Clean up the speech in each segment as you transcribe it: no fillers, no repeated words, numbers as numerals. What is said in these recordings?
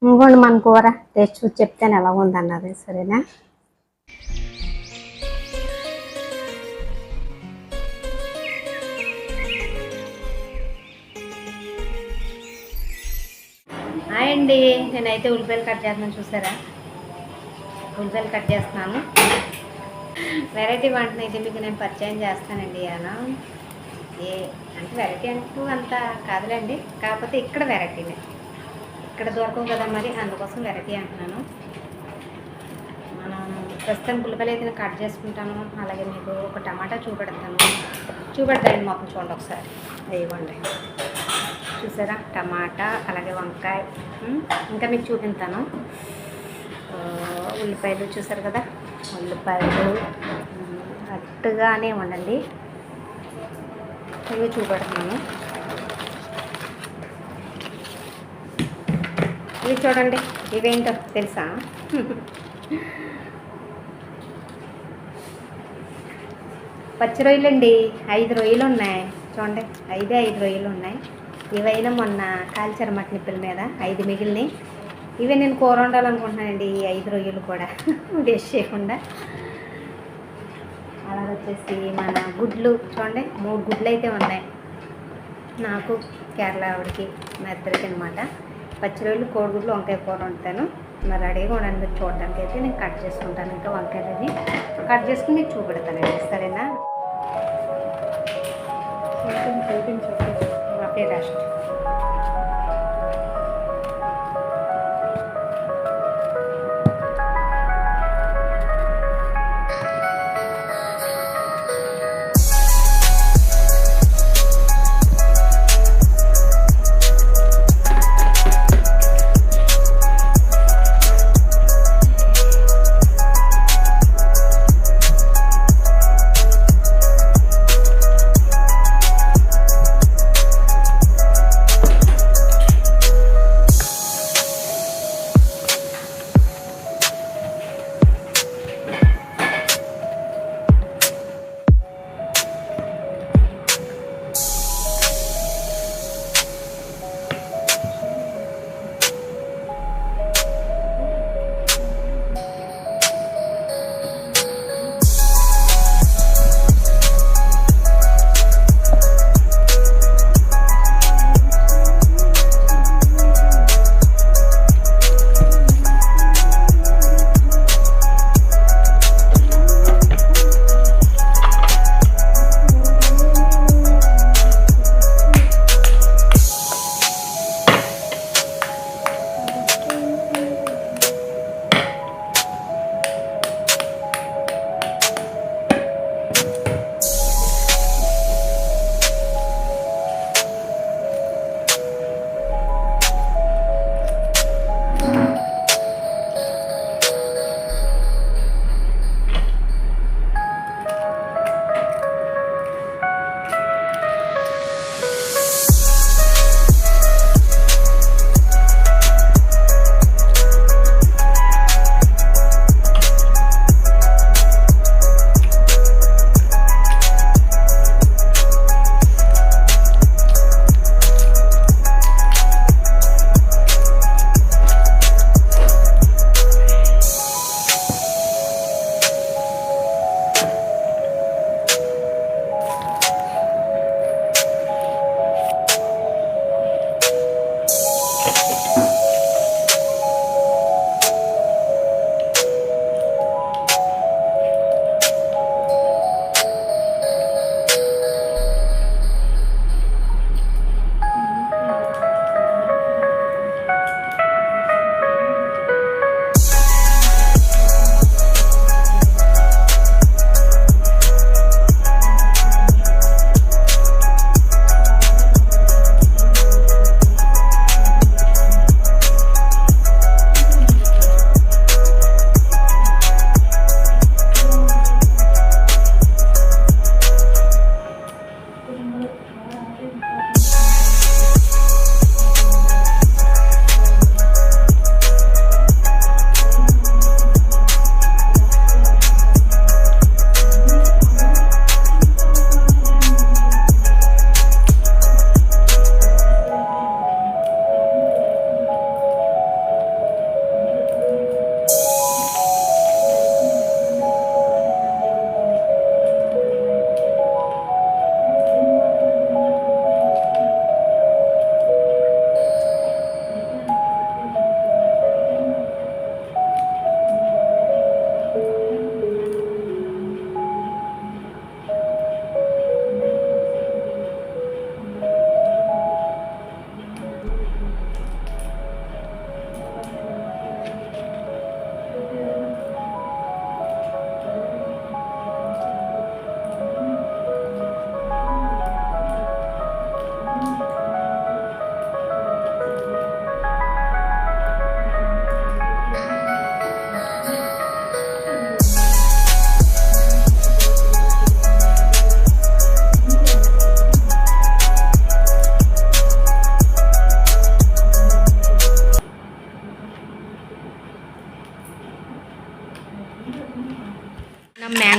ఇంకోండి మన కూర టేస్ట్ చూసి చెప్తాను ఎలా ఉందన్నది, సరేనా? హాయ్ అండి, నేనైతే ఉల్లిపాయలు కట్ చేస్తున్నాను, చూసారా? ఉల్లిపాయలు కట్ చేస్తున్నాను. వెరైటీ వంటను అయితే మీకు నేను పరిచయం చేస్తానండి. అలా ఏ అంటే వెరైటీ అంటూ అంత కాదులేండి, కాకపోతే ఇక్కడ వెరైటీనే, ఇక్కడ దొరకవు కదా మరి, అందుకోసం వెరైటీ అంటున్నాను. మనం ప్రస్తుతం ఉల్లిపాయలు అయితే నేను కట్ చేసుకుంటాను. అలాగే మీకు ఒక టమాటా చూపెడతాను మొత్తం చూడండి ఒకసారి. ఇవ్వండి, చూసారా? టమాటా అలాగే వంకాయ, ఇంకా మీకు చూపిస్తాను. ఉల్లిపాయలు చూసారు కదా, ఉల్లిపాయలు అట్టుగానే ఉండండి, ఇవి చూపెడుతున్నాను. ఇవి చూడండి, ఇవేంటో తెలుసా? పచ్చి రొయ్యలు అండి, 5 రొయ్యలు ఉన్నాయి చూడండి, 5 రొయ్యలు ఉన్నాయి. ఇవైనా మొన్న కాల్చారు మటన్ నిప్పుల మీద 5 మిగిలినాయి. ఇవే నేను కూర వండాలనుకుంటున్నానండి, ఈ 5 రొయ్యలు కూడా వేస్ట్ చేయకుండా. అలాగే వచ్చేసి మన గుడ్లు చూడండి, 3 గుడ్లు అయితే ఉన్నాయి నాకు, కేరళ ఆవిడకి, మా ఇద్దరికి అనమాట. పచ్చి రొయ్యలు, కోడిగుడ్లు, వంకాయ కూర వండుతాను. మరి రెడీగా ఉండండి, మీరు చూడడానికి అయితే నేను కట్ చేసుకుంటాను. ఇంకా వంకాయలని కట్ చేసుకుని మీకు చూపెడతానండి, సరేనా? Okay, rest.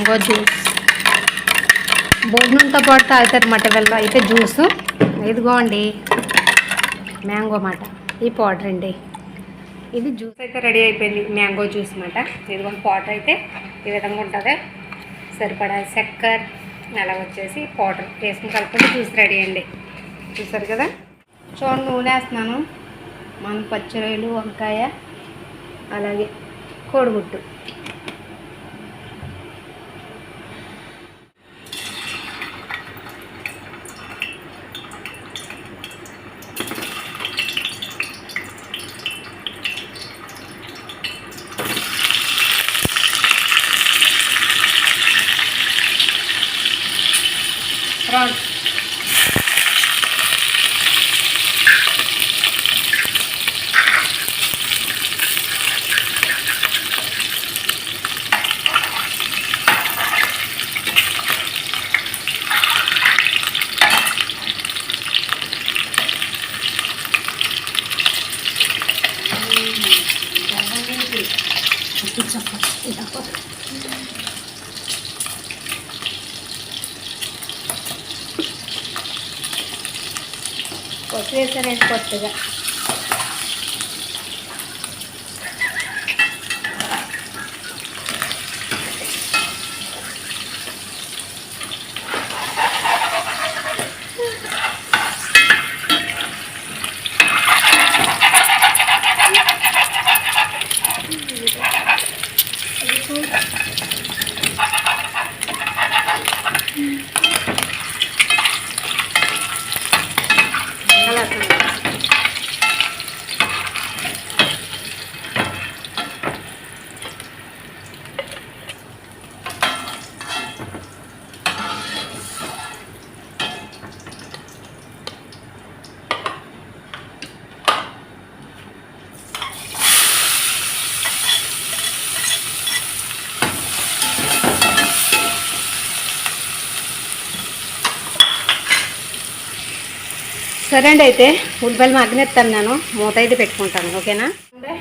Mango juice. భోజనంతో పాటు తాగుతారన్నమాట వీళ్ళు అయితే జ్యూసు. ఇదిగోండి మ్యాంగో మాట, ఈ పౌడర్ అండి. ఇది జ్యూస్ అయితే రెడీ అయిపోయింది, మ్యాంగో జ్యూస్ అన్నమాట. ఇదిగోండి పౌడర్ అయితే ఈ విధంగా ఉంటుంది. సరిపడా చక్కెర అలా వచ్చేసి పౌడర్ వేసుకుని కలుపుకుంటే జ్యూస్ రెడీ అండి. చూసారు కదా. చూడండి నూనె వేస్తున్నాను. మన పచ్చి రొయ్యలు, వంకాయ, అలాగే కోడిగుడ్డు. ప్రాన్స్ కొత్త వేసానండి కొత్తగా. సరే అండి, అయితే ఉల్లిపాయలు మగ్గనెత్తాను. నేను మూత అయితే పెట్టుకుంటాను, ఓకేనా. అంటే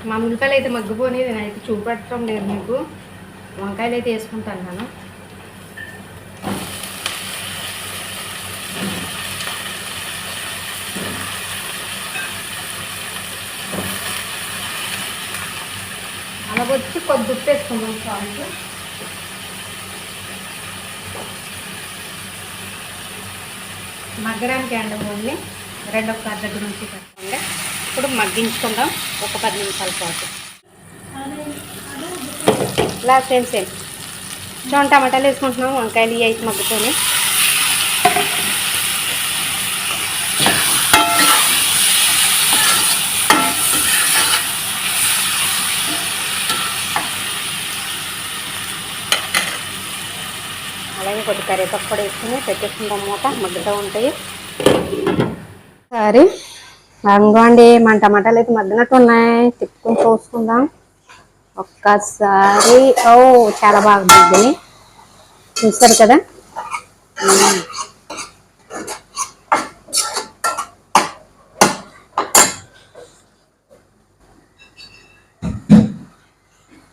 మా ఉల్లిపాయలు అయితే మగ్గిపోయి నేనైతే చూపెట్టడం లేదు మీకు. వంకాయలు అయితే వేసుకుంటాను నేను. అలా వచ్చి కొద్ది ఉప్పు వేసుకుందాం సాల్ట్. మగ్గడానికి అండి ఓన్లీ 2 దగ్గర నుంచి పెట్టుకోండి. ఇప్పుడు మగ్గించుకుందాం ఒక 10 నిమిషాల పాటు. ఇలా సేమ్ చూడండి టమాటాలు వేసుకుంటున్నాం, వంకాయలు ఇవి అయితే మగ్గుకొని. అలాగే కొద్ది కరివేపాకు కూడా వేసుకుని పెట్టేసుకుంటాం, మూత మగ్గుతూ ఉంటాయి. సరే అండి, మన టమాటాలు అయితే మగ్గినట్టు ఉన్నాయి. తిప్పుకొని చూసుకుందాం ఒక్కసారి. ఓ చాలా బాగా మగ్గినాయి, చూస్తారు కదా.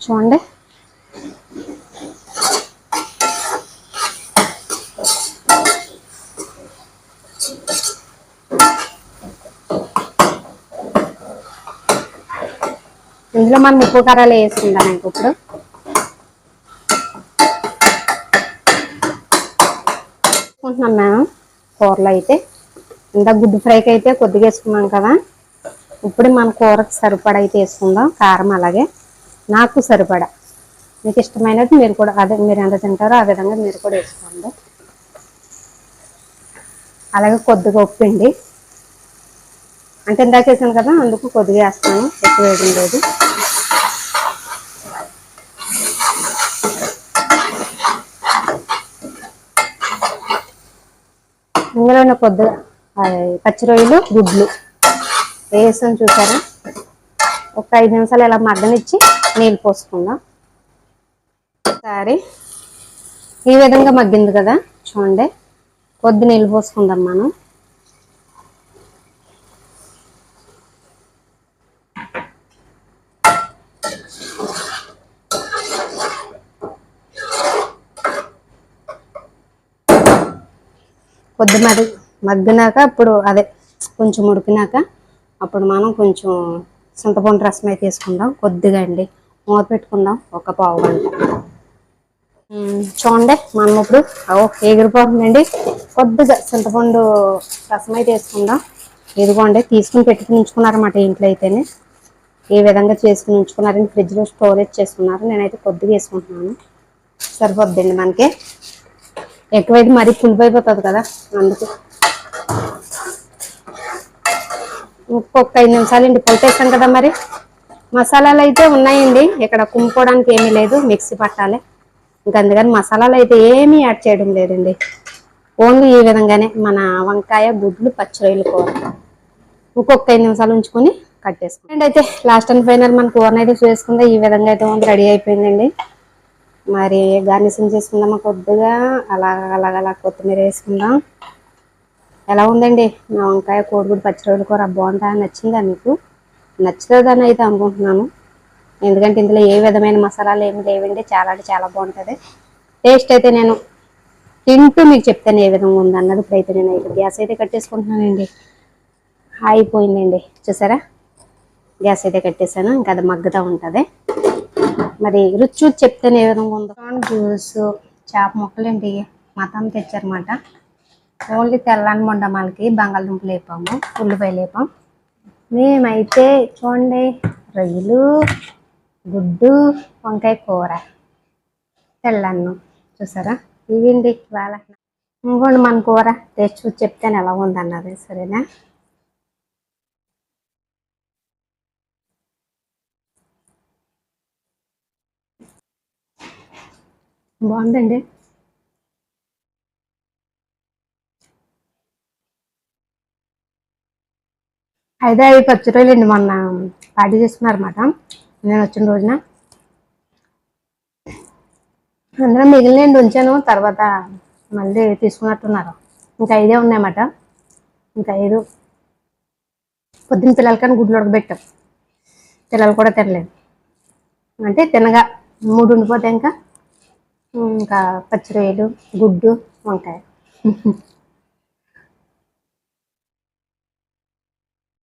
చూడండి ఇందులో మనం ఉప్పు కారాలు వేసుకుందాం. ఇప్పుడు వేసుకుంటున్నాం మేము కూరలో అయితే. ఇంత గుడ్డు ఫ్రైకి అయితే కొద్దిగా వేసుకున్నాం కదా. ఇప్పుడు మన కూరకు సరిపడా అయితే వేసుకుందాం కారం. అలాగే నాకు సరిపడా, మీకు ఇష్టమైనది మీరు కూడా, అదే మీరు ఎంత తింటారో ఆ విధంగా మీరు కూడా వేసుకోండి. అలాగే కొద్దిగా ఉప్పండి, అంటే ఇందాక వేసాను కదా అందుకు కొద్దిగా వేస్తాను, ఎక్కువ వేయడం లేదు. ఇందులోనే కొద్దిగా పచ్చి రొయ్యలు, గుడ్లు వేసాను చూసారా. ఒక 5 నిమిషాలు ఇలా మగ్గనిచ్చి నీళ్ళు పోసుకుందాం. ఒకసారి ఈ విధంగా మగ్గింది కదా చూడండి, కొద్ది నీళ్ళు పోసుకుందాం మనం. కొద్ది మగ్గినాక అప్పుడు అదే కొంచెం ఉడికినాక అప్పుడు మనం కొంచెం చింతపండు రసం అయితే వేసుకుందాం కొద్దిగా అండి. మూత పెట్టుకుందాం ఒక పావు గంట. చూడండి మనం ఇప్పుడు ఎగిరిపోతుందండి. కొద్దిగా చింతపండు రసం అయితే వేసుకుందాం. ఇదిగోండి తీసుకుని పెట్టుకుని ఉంచుకున్నారన్నమాట ఇంట్లో అయితేనే. ఏ విధంగా చేసుకుని ఉంచుకున్నారని ఫ్రిడ్జ్లో స్టోరేజ్ చేసుకున్నారు. నేనైతే కొద్దిగా వేసుకుంటున్నాను, సరిపోద్దండి మనకి. ఎక్కువైతే మరీ పులుపు అయిపోతుంది కదా, అందుకు ఉప్పు ఒక 5 నిమిషాలండి కలిపేస్తాను కదా. మరి మసాలాలు అయితే ఉన్నాయండి ఇక్కడ, కుంపుకోవడానికి ఏమీ లేదు, మిక్సీ పట్టాలి. ఇంకా అందుకని మసాలాలు అయితే ఏమీ యాడ్ చేయడం లేదండి. ఓన్లీ ఈ విధంగానే మన వంకాయ గుడ్లు పచ్చిరొయ్యల కూర. ఇంకొక 5 నిమిషాలు ఉంచుకొని కట్టేసుకుంటాం. అండ్ అయితే లాస్ట్ అండ్ ఫైనల్ మన కూరని అయితే చేసుకుందా ఈ విధంగా అయితే రెడీ అయిపోయిందండి. మరి గార్నిషింగ్ చేసుకుందామా కొద్దిగా అలా కొత్తిమీర వేసుకుందాం. ఎలా ఉందండి నా వంకాయ కోడిగుడ్డు పచ్చిరొయ్యల కూర? బాగుందా? నచ్చిందా మీకు? నచ్చుతుందని అయితే అనుకుంటున్నాను. ఎందుకంటే ఇందులో ఏ విధమైన మసాలాలు ఏమి లేవండి. చాలా అంటే చాలా బాగుంటుంది టేస్ట్ అయితే. నేను తింటూ మీకు చెప్తాను ఏ విధంగా ఉందన్నది. ఇప్పుడైతే నేను అయితే గ్యాస్ అయితే కట్టేసుకుంటున్నానండి. అయిపోయిందండి, చూసారా? గ్యాస్ అయితే కట్టేసాను, ఇంకా అది మగ్గుతూ ఉంటుంది. మరి రుచి చూసి చెప్తాను ఏ విధంగా ఉందో. జ్యూస్ చేప ముక్కలండి మా తమ్మ తెచ్చారన్నమాట. ఓన్లీ తెల్లని మొండమాలకి బంగాళదుంపలు వేపాము, ఉల్లిపాయలు వేపాం. మేమైతే చూడండి రొయ్యలు, గుడ్డు, వంకాయ కూర, తెల్లన్నం, చూసారా? ఇవండి ఇవాళ. ఇంకోండి మన కూర టేస్ట్ చూసి చెప్తాను ఎలా ఉందన్నది, సరేనా? బాగుందండి. అయితే అవి పచ్చిరొయ్యలండి మొన్న పార్టీ చేసుకున్నారన్నమాట నేను వచ్చిన రోజున. అందులో మిగిలినండి ఉంచాను, తర్వాత మళ్ళీ తీసుకున్నట్టున్నారు. ఇంకా 5 ఉన్నాయన్నమాట. ఇంకా 5 పొద్దున్న పిల్లలకని గుడ్లు ఉడకబెట్టాం. పిల్లలు కూడా తినలేదు, అంటే తినగా 3 ఉండిపోతాయి. ఇంకా పచ్చిరొయ్యలు, గుడ్డు, వంకాయ.